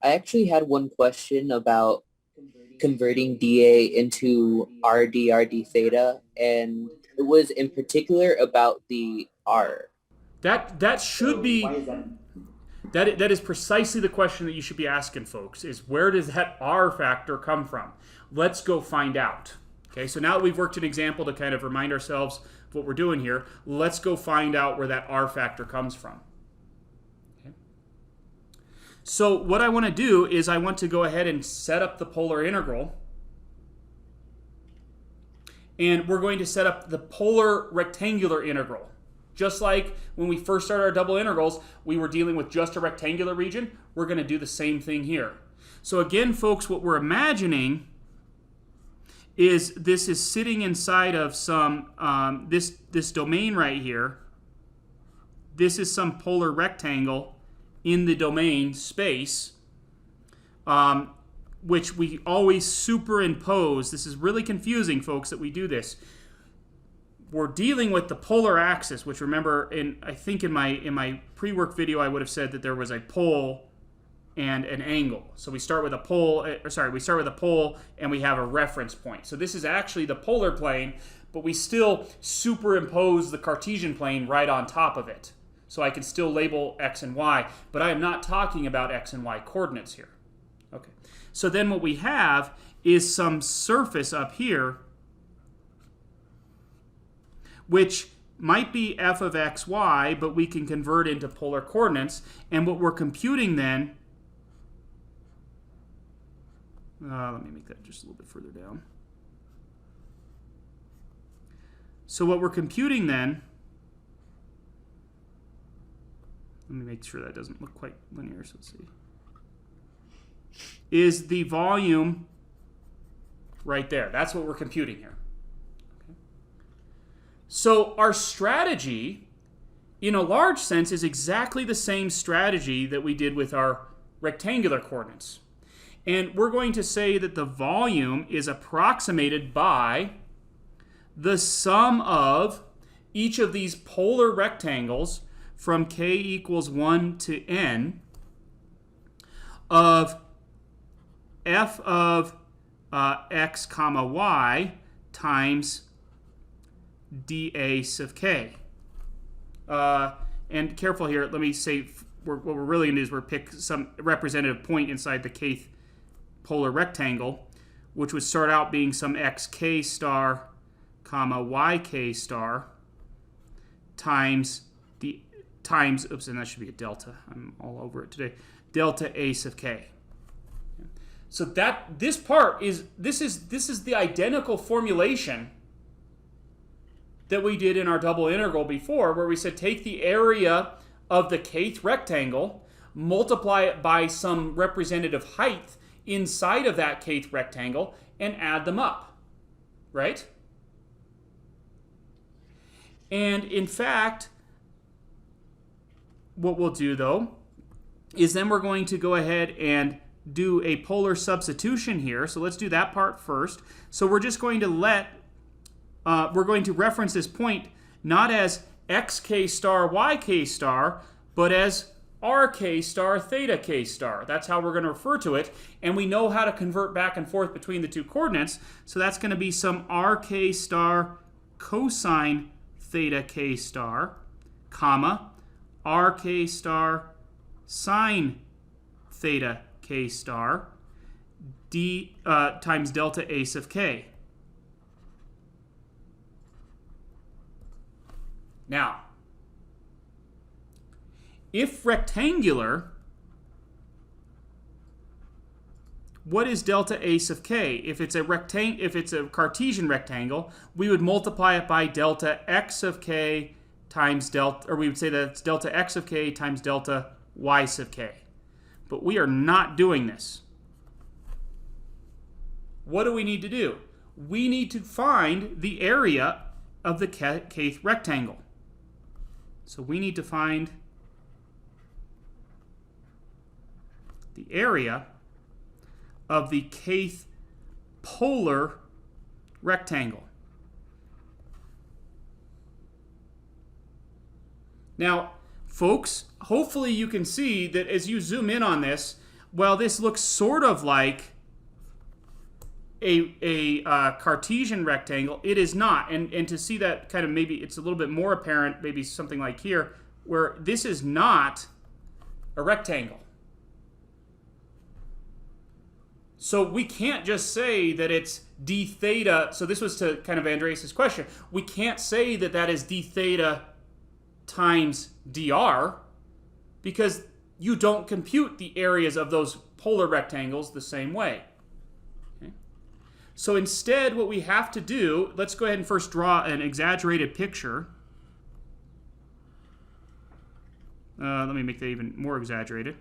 I actually had one question about converting dA into RD theta, and it was in particular about the R. That should So why be is that? that is precisely the question that you should be asking, folks. Is where does that R factor come from? Let's go find out. Okay, so now that we've worked an example to kind of remind ourselves of what we're doing here, let's go find out where that R factor comes from. Okay. So what I want to do is I want to go ahead and set up the polar integral. And we're going to set up the polar rectangular integral. Just like when we first started our double integrals, we were dealing with just a rectangular region. We're going to do the same thing here. So again, folks, what we're imagining is this is sitting inside of some, this domain right here. This is some polar rectangle in the domain space, which we always superimpose. This is really confusing, folks, that we do this. We're dealing with the polar axis, which remember, I think in my pre-work video, I would have said that there was a pole and an angle. So we start with a pole, we start with a pole and we have a reference point. So this is actually the polar plane, but we still superimpose the Cartesian plane right on top of it. So I can still label x and y, but I am not talking about x and y coordinates here. Okay. So then what we have is some surface up here which might be f of x, y, but we can convert into polar coordinates. And what we're computing then, let me make that just a little bit further down. So what we're computing then, let me make sure that doesn't look quite linear, so let's see, is the volume right there. That's what we're computing here. So our strategy, in a large sense, is exactly the same strategy that we did with our rectangular coordinates. And we're going to say that the volume is approximated by the sum of each of these polar rectangles from k equals 1 to n of f of x comma y times dA of k. And careful here, let me say, what we're really going to do is we're pick some representative point inside the kth polar rectangle, which would start out being some xk star comma yk star times oops, and that should be a delta. I'm all over it today. Delta A of k. So that this part is this is the identical formulation that we did in our double integral before, where we said take the area of the kth rectangle, multiply it by some representative height inside of that kth rectangle, and add them up, right? And in fact, what we'll do though is then we're going to go ahead and do a polar substitution here. So let's do that part first. So we're just going to we're going to reference this point not as xk star yk star, but as rk star theta k star. That's how we're going to refer to it. And we know how to convert back and forth between the two coordinates. So that's going to be some rk star cosine theta k star, comma, rk star sine theta k star d times delta A of k. Now, if rectangular, what is delta A of k? If it's a Cartesian rectangle, we would multiply it by delta x of k times delta, or we would say that it's delta x of k times delta y of k. But we are not doing this. What do we need to do? We need to find the area of the kth rectangle. So we need to find the area of the kth polar rectangle. Now, folks, hopefully you can see that as you zoom in on this, well, this looks sort of like a Cartesian rectangle. It is not. And to see that kind of, maybe it's a little bit more apparent, maybe something like here, where this is not a rectangle. So we can't just say that it's d theta. So this was to kind of Andreas' question. We can't say that that is d theta times dr, because you don't compute the areas of those polar rectangles the same way. Okay? So instead, what we have to do, let's go ahead and first draw an exaggerated picture. Let me make that even more exaggerated.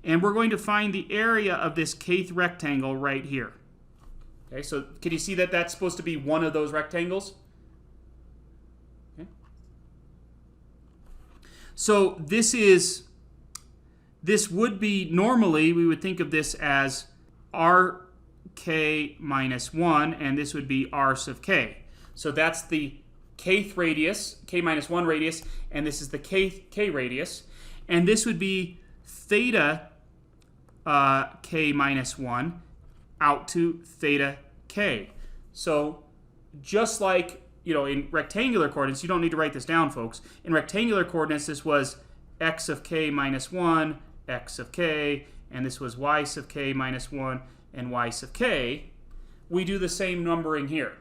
And we're going to find the area of this kth rectangle right here. Okay, so can you see that that's supposed to be one of those rectangles? Okay. So this would be, normally we would think of this as rk minus 1, and this would be r sub k. So that's the kth radius, k minus 1 radius, and this is the k radius. And this would be theta k minus 1 out to theta k. So just like, in rectangular coordinates, you don't need to write this down, folks. In rectangular coordinates, this was x of k minus 1, x of k, and this was y sub k minus 1 and y sub k. We do the same numbering here.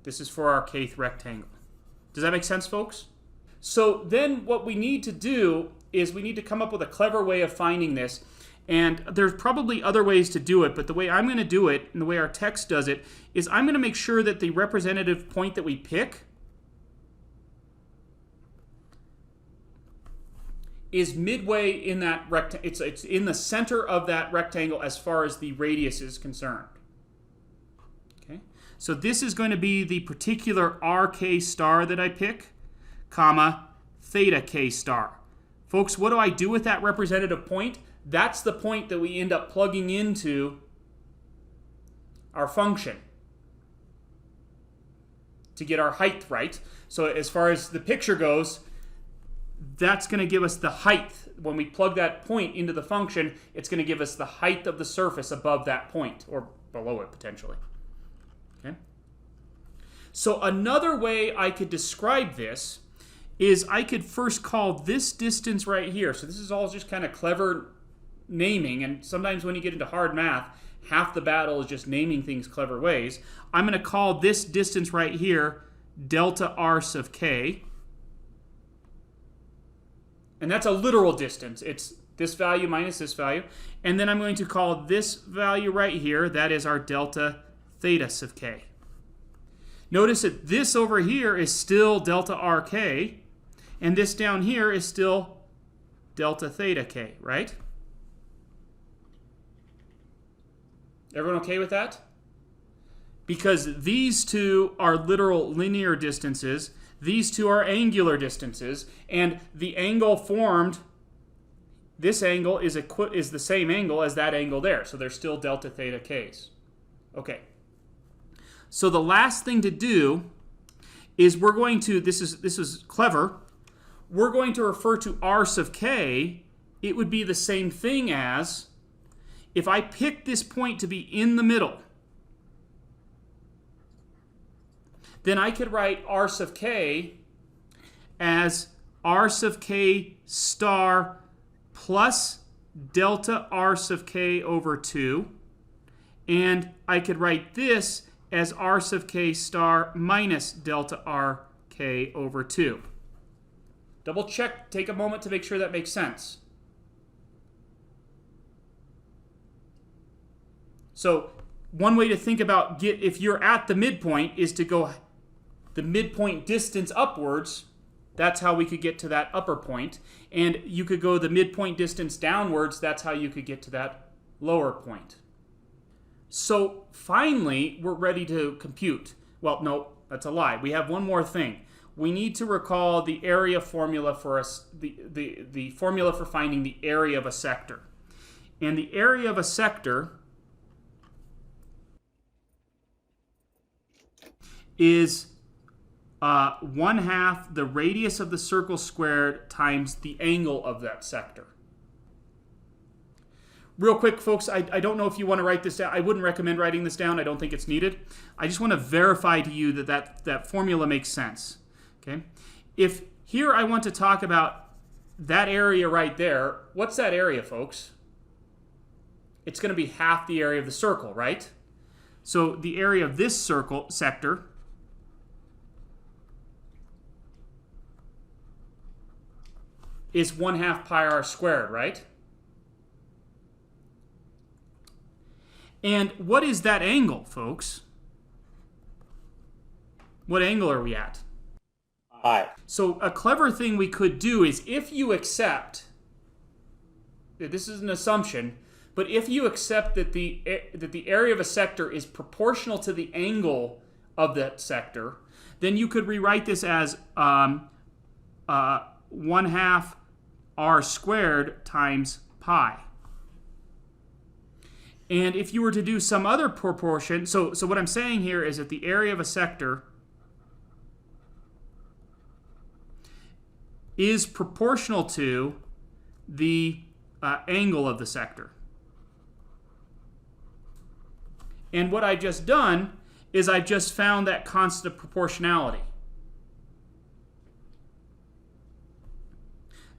This is for our kth rectangle. Does that make sense, folks? So then what we need to do is we need to come up with a clever way of finding this. And there's probably other ways to do it, but the way I'm going to do it, and the way our text does it, is I'm going to make sure that the representative point that we pick is midway in that rectangle. It's in the center of that rectangle as far as the radius is concerned. Okay? So this is going to be the particular rk star that I pick, comma, theta k star. Folks, what do I do with that representative point? That's the point that we end up plugging into our function to get our height right. So as far as the picture goes, that's going to give us the height. When we plug that point into the function, it's going to give us the height of the surface above that point, or below it potentially. Okay? So another way I could describe this is I could first call this distance right here. So this is all just kind of clever naming, and sometimes when you get into hard math, half the battle is just naming things clever ways. I'm going to call this distance right here delta r sub k. And that's a literal distance. It's this value minus this value. And then I'm going to call this value right here, that is our delta theta sub k. Notice that this over here is still delta rk, and this down here is still delta theta k, right? Everyone okay with that? Because these two are literal linear distances, these two are angular distances, and the angle formed, this angle is the same angle as that angle there, so they're still delta theta k's. Okay. So the last thing to do is we're going to, this is clever, we're going to refer to r sub k. It would be the same thing as, if I pick this point to be in the middle, then I could write r sub k as r sub k star plus delta r sub k over 2. And I could write this as r sub k star minus delta r k over 2. Double check, take a moment to make sure that makes sense. So one way to think about if you're at the midpoint is to go the midpoint distance upwards. That's how we could get to that upper point. And you could go the midpoint distance downwards. That's how you could get to that lower point. So finally, we're ready to compute. Well, no, that's a lie. We have one more thing. We need to recall the area formula for us, the formula for finding the area of a sector. And the area of a sector is 1/2 the radius of the circle squared times the angle of that sector. Real quick, folks, I don't know if you want to write this down. I wouldn't recommend writing this down. I don't think it's needed. I just want to verify to you that formula makes sense. Okay? If here I want to talk about that area right there, what's that area, folks? It's going to be half the area of the circle, right? So the area of this sector is 1/2 pi r squared, right? And what is that angle, folks? What angle are we at? Pi. So a clever thing we could do is, if you accept, this is an assumption, but if you accept that the area of a sector is proportional to the angle of that sector, then you could rewrite this as 1/2 r squared times pi. And if you were to do some other proportion, so what I'm saying here is that the area of a sector is proportional to the angle of the sector. And what I've just done is I've just found that constant of proportionality.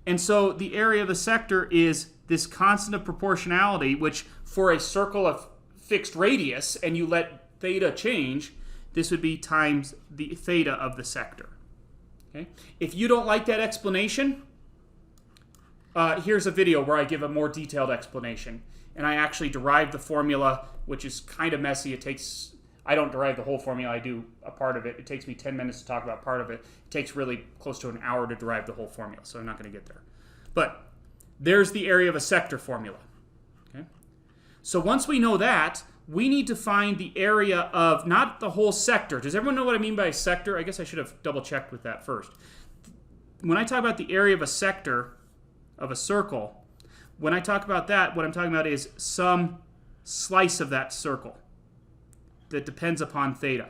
And so the area of the sector is this constant of proportionality, which for a circle of fixed radius, and you let theta change, this would be times the theta of the sector. Okay? If you don't like that explanation, here's a video where I give a more detailed explanation. And I actually derived the formula, which is kind of messy. I don't derive the whole formula, I do a part of it. It takes me 10 minutes to talk about part of it. It takes really close to an hour to derive the whole formula, so I'm not going to get there. But there's the area of a sector formula. Okay? So once we know that, we need to find the area of, not the whole sector. Does everyone know what I mean by a sector? I guess I should have double checked with that first. When I talk about the area of a sector of a circle, when I talk about that, what I'm talking about is some slice of that circle that depends upon theta.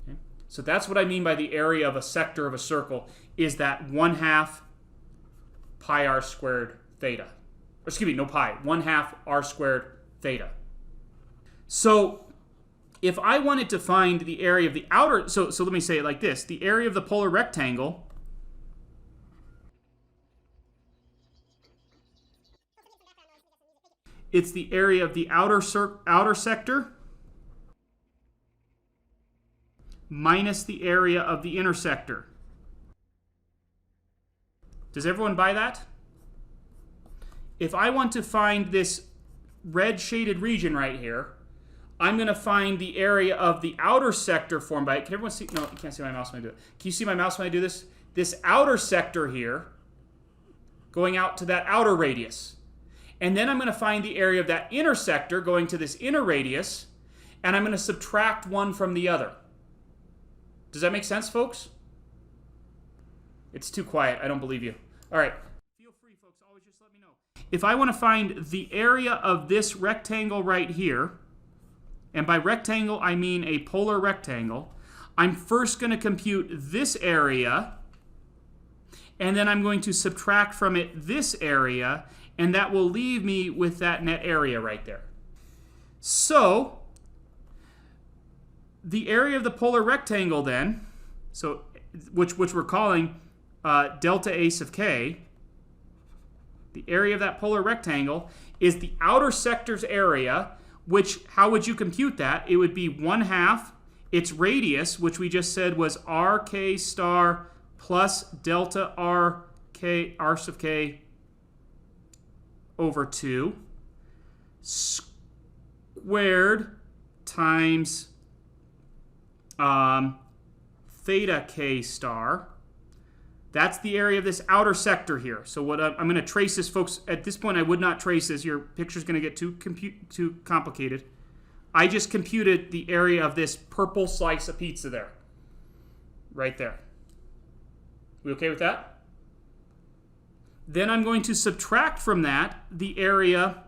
Okay? So that's what I mean by the area of a sector of a circle, is that 1/2 pi r squared theta. Or excuse me, no pi, 1/2 r squared theta. So if I wanted to find the area of the outer, so let me say it like this. The area of the polar rectangle it's the area of the outer sector minus the area of the inner sector. Does everyone buy that? If I want to find this red shaded region right here, I'm going to find the area of the outer sector formed by, can everyone see? No, you can't see my mouse when I do it. Can you see my mouse when I do this? This outer sector here, going out to that outer radius. And then I'm going to find the area of that inner sector going to this inner radius, and I'm going to subtract one from the other. Does that make sense, folks? It's too quiet. I don't believe you. All right. Feel free, folks. Always just let me know. If I want to find the area of this rectangle right here, and by rectangle I mean a polar rectangle, I'm first going to compute this area, and then I'm going to subtract from it this area, and that will leave me with that net area right there. So the area of the polar rectangle then, so which we're calling delta a sub k, the area of that polar rectangle is the outer sector's area, which, how would you compute that? It would be 1/2 its radius, which we just said was rk star plus delta r sub k over 2 squared times theta k star. That's the area of this outer sector here. So what I'm going to trace this, folks. At this point, I would not trace this. Your picture's going to get too complicated. I just computed the area of this purple slice of pizza there. Right there. We okay with that? Then I'm going to subtract from that the area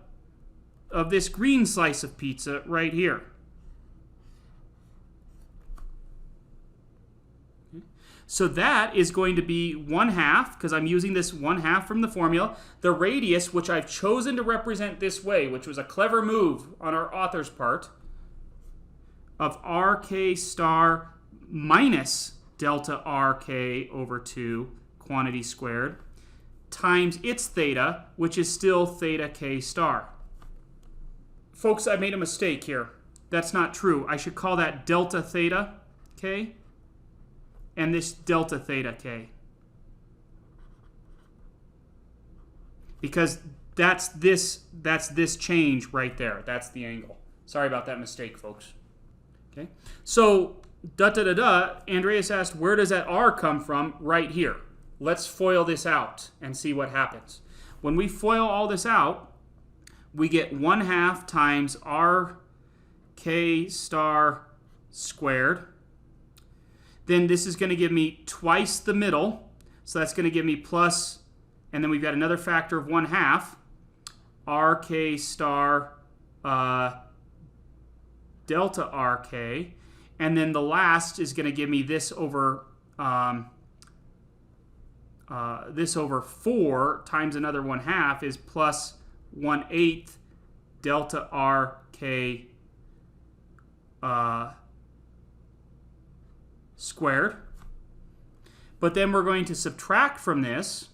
of this green slice of pizza right here. So that is going to be 1/2, because I'm using this 1/2 from the formula. The radius, which I've chosen to represent this way, which was a clever move on our author's part, of RK star minus delta RK over 2 quantity squared times its theta, which is still theta K star. Folks, I made a mistake here. That's not true. I should call that delta theta K and this delta theta K. Because that's this change right there. That's the angle. Sorry about that mistake, folks. Okay. So, Andreas asked, where does that R come from? Right here. Let's FOIL this out and see what happens. When we FOIL all this out, we get 1/2 times RK star squared. Then this is going to give me twice the middle. So that's going to give me plus, and then we've got another factor of 1/2. RK star delta RK. And then the last is going to give me this over 4 times another 1/2 is plus 1/8 delta RK squared. But then we're going to subtract from this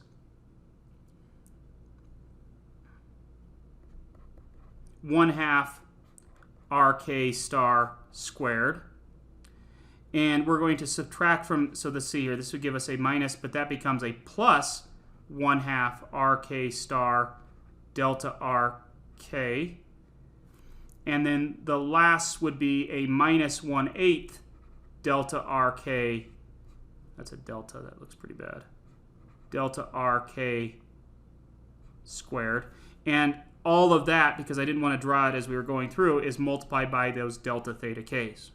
one-half RK star squared. And we're going to subtract from, so let's see here, this would give us a minus, but that becomes a plus 1/2 RK star delta RK. And then the last would be a minus 1/8 delta RK. That's a delta, that looks pretty bad. Delta RK squared. And all of that, because I didn't want to draw it as we were going through, is multiplied by those delta theta Ks.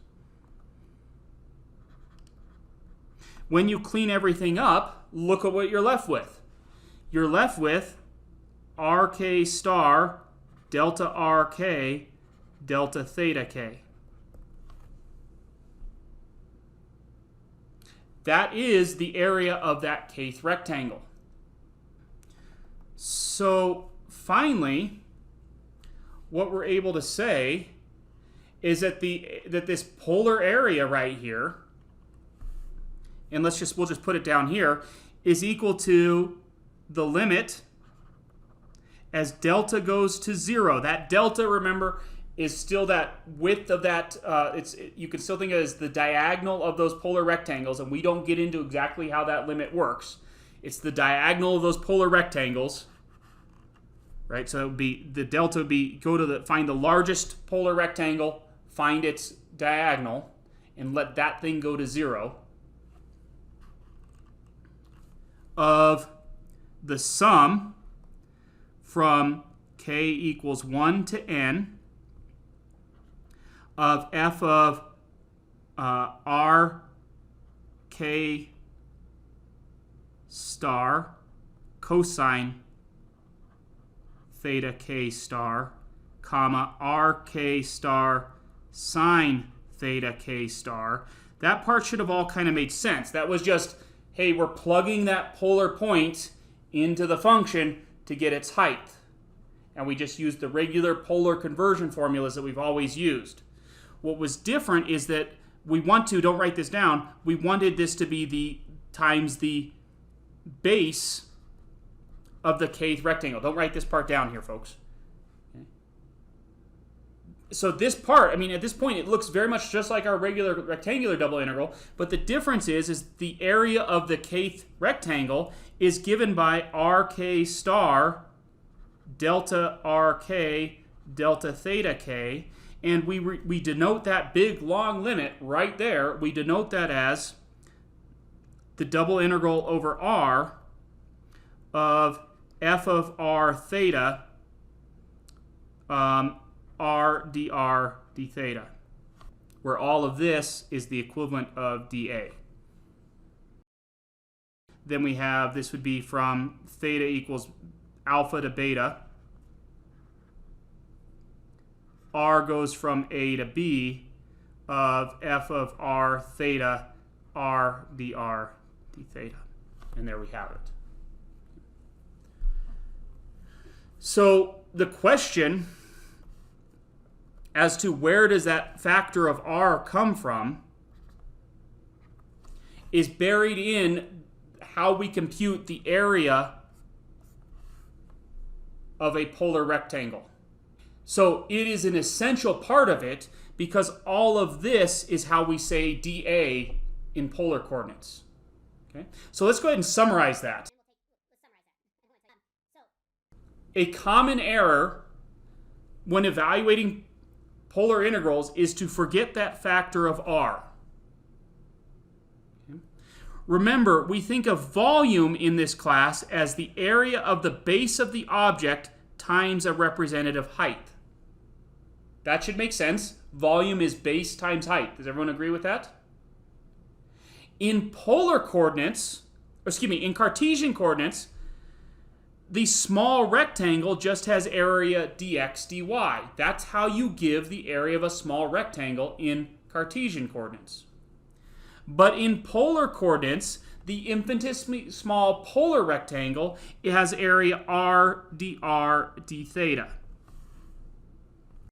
When you clean everything up, look at what you're left with. You're left with RK star delta RK delta theta K. That is the area of that kth rectangle. So finally, what we're able to say is that this polar area right here, and we'll just put it down here, is equal to the limit as delta goes to 0. That delta, remember, is still that width of that, you can still think of it as the diagonal of those polar rectangles, and we don't get into exactly how that limit works. It's the diagonal of those polar rectangles, right? So it would be, the delta would be, find the largest polar rectangle, find its diagonal, and let that thing go to 0. Of the sum from k equals 1 to n of f of r k star cosine theta k star, comma r k star sine theta k star. That part should have all kind of made sense. That was just, hey, we're plugging that polar point into the function to get its height. And we just used the regular polar conversion formulas that we've always used. What was different is that we want to, don't write this down, we wanted this to be the times the base of the kth rectangle. Don't write this part down here, folks. Okay. So this part, I mean, at this point, it looks very much just like our regular rectangular double integral, but the difference is the area of the kth rectangle is given by RK star delta RK delta theta K, and we denote that big long limit right there, we denote that as the double integral over R of f of r theta r dr d theta, where all of this is the equivalent of dA. Then we have, this would be from theta equals alpha to beta. R goes from A to B of f of r theta r dr d theta. And there we have it. So the question as to where does that factor of r come from is buried in how we compute the area of a polar rectangle. So it is an essential part of it because all of this is how we say dA in polar coordinates. Okay? So let's go ahead and summarize that. A common error when evaluating polar integrals is to forget that factor of r. Okay? Remember, we think of volume in this class as the area of the base of the object times a representative height. That should make sense. Volume is base times height. Does everyone agree with that? In polar coordinates, in Cartesian coordinates, the small rectangle just has area dx dy. That's how you give the area of a small rectangle in Cartesian coordinates. But in polar coordinates, the infinitesimally small polar rectangle, it has area r dr d theta.